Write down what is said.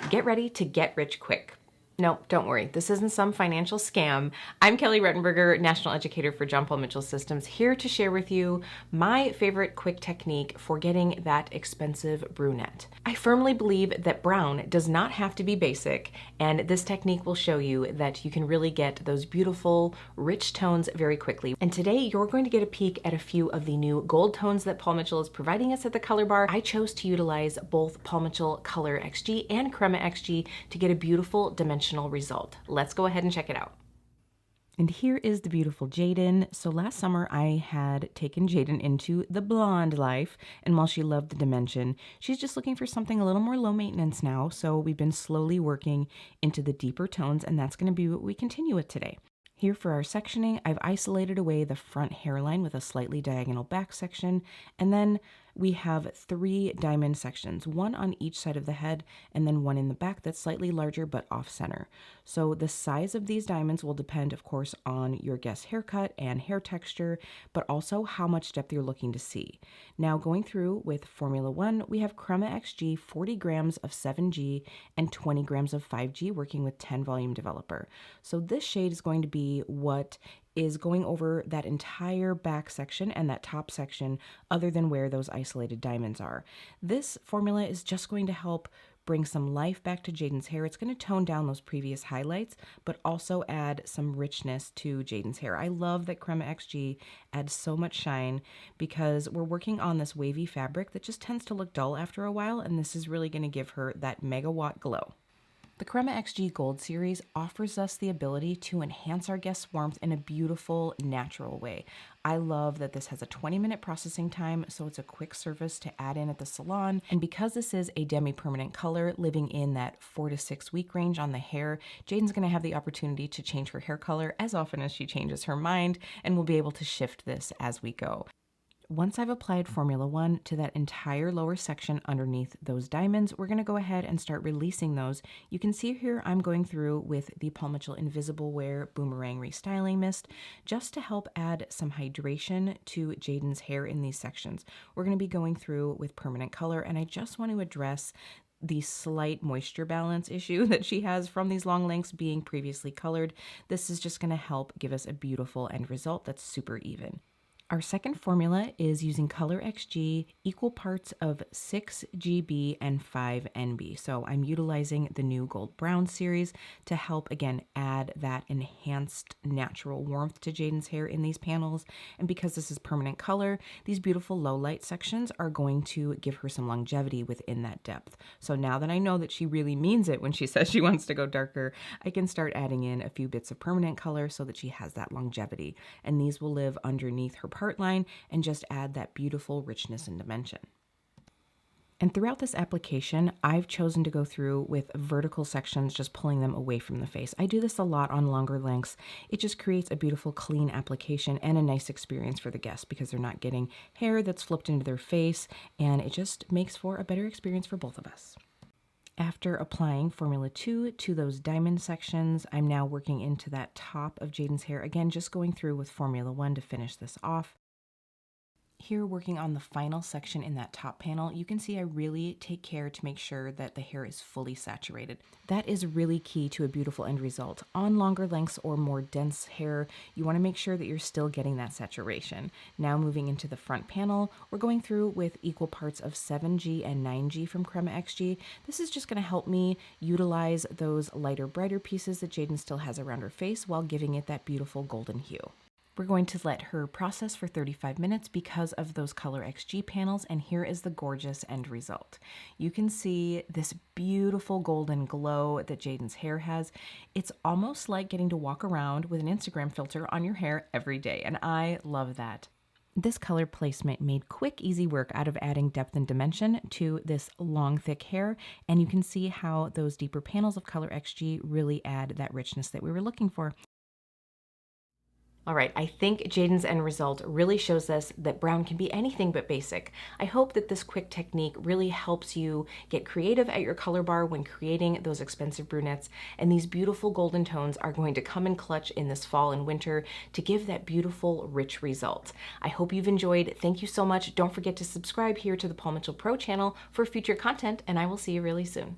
Get ready to get rich quick. No, don't worry. This isn't some financial scam. I'm Kelly Rettenberger, National Educator for John Paul Mitchell Systems, here to share with you my favorite quick technique for getting that expensive brunette. I firmly believe that brown does not have to be basic, and this technique will show you that you can really get those beautiful, rich tones very quickly. And today you're going to get a peek at a few of the new gold tones that Paul Mitchell is providing us at the color bar. I chose to utilize both Paul Mitchell Color XG and Crema XG to get a beautiful dimensional result. Let's go ahead and check it out. And here is the beautiful Jaden. So last summer I had taken Jaden into the blonde life, and while she loved the dimension, she's just looking for something a little more low maintenance now. So we've been slowly working into the deeper tones, and that's going to be what we continue with today. Here for our sectioning, I've isolated away the front hairline with a slightly diagonal back section, and then we have 3 diamond sections, one on each side of the head and then one in the back that's slightly larger but off center. So the size of these diamonds will depend, of course, on your guest's haircut and hair texture, but also how much depth you're looking to see. Now going through with Formula 1, we have Crema XG 40 grams of 7G and 20 grams of 5G working with 10 volume developer. So this shade is going to be what is going over that entire back section and that top section other than where those isolated diamonds are. This formula is just going to help bring some life back to Jaden's hair. It's going to tone down those previous highlights, but also add some richness to Jaden's hair. I love that Crema XG adds so much shine because we're working on this wavy fabric that just tends to look dull after a while, and this is really going to give her that megawatt glow. The Crema XG Gold series offers us the ability to enhance our guest's warmth in a beautiful, natural way. I love that this has a 20-minute processing time, so it's a quick service to add in at the salon. And because this is a demi-permanent color living in that 4 to 6 week range on the hair, Jaden's gonna have the opportunity to change her hair color as often as she changes her mind, and we'll be able to shift this as we go. Once I've applied Formula 1 to that entire lower section underneath those diamonds, we're going to go ahead and start releasing those. You can see here I'm going through with the Paul Mitchell Invisible Wear Boomerang Restyling Mist just to help add some hydration to Jaden's hair in these sections. We're going to be going through with permanent color, and I just want to address the slight moisture balance issue that she has from these long lengths being previously colored. This is just going to help give us a beautiful end result that's super even. Our second formula is using Color XG, equal parts of 6 GB and 5 NB. So I'm utilizing the new Gold Brown series to help, again, add that enhanced natural warmth to Jaden's hair in these panels. And because this is permanent color, these beautiful low light sections are going to give her some longevity within that depth. So now that I know that she really means it when she says she wants to go darker, I can start adding in a few bits of permanent color so that she has that longevity. And these will live underneath her part line and just add that beautiful richness and dimension. And throughout this application, I've chosen to go through with vertical sections, just pulling them away from the face. I do this a lot on longer lengths. It just creates a beautiful, clean application and a nice experience for the guests because they're not getting hair that's flipped into their face, and it just makes for a better experience for both of us. After applying Formula 2 to those diamond sections, I'm now working into that top of Jaden's hair. Again, just going through with Formula 1 to finish this off. Here, working on the final section in that top panel, you can see I really take care to make sure that the hair is fully saturated. That is really key to a beautiful end result. On longer lengths or more dense hair, you want to make sure that you're still getting that saturation. Now moving into the front panel, we're going through with equal parts of 7G and 9G from Crema XG. This is just going to help me utilize those lighter, brighter pieces that Jaden still has around her face while giving it that beautiful golden hue. We're going to let her process for 35 minutes because of those Color XG panels, and here is the gorgeous end result. You can see this beautiful golden glow that Jaden's hair has. It's almost like getting to walk around with an Instagram filter on your hair every day, and I love that. This color placement made quick, easy work out of adding depth and dimension to this long, thick hair, and you can see how those deeper panels of Color XG really add that richness that we were looking for. All right, I think Jaden's end result really shows us that brown can be anything but basic. I hope that this quick technique really helps you get creative at your color bar when creating those expensive brunettes, and these beautiful golden tones are going to come in clutch in this fall and winter to give that beautiful, rich result. I hope you've enjoyed. Thank you so much. Don't forget to subscribe here to the Paul Mitchell Pro channel for future content, and I will see you really soon.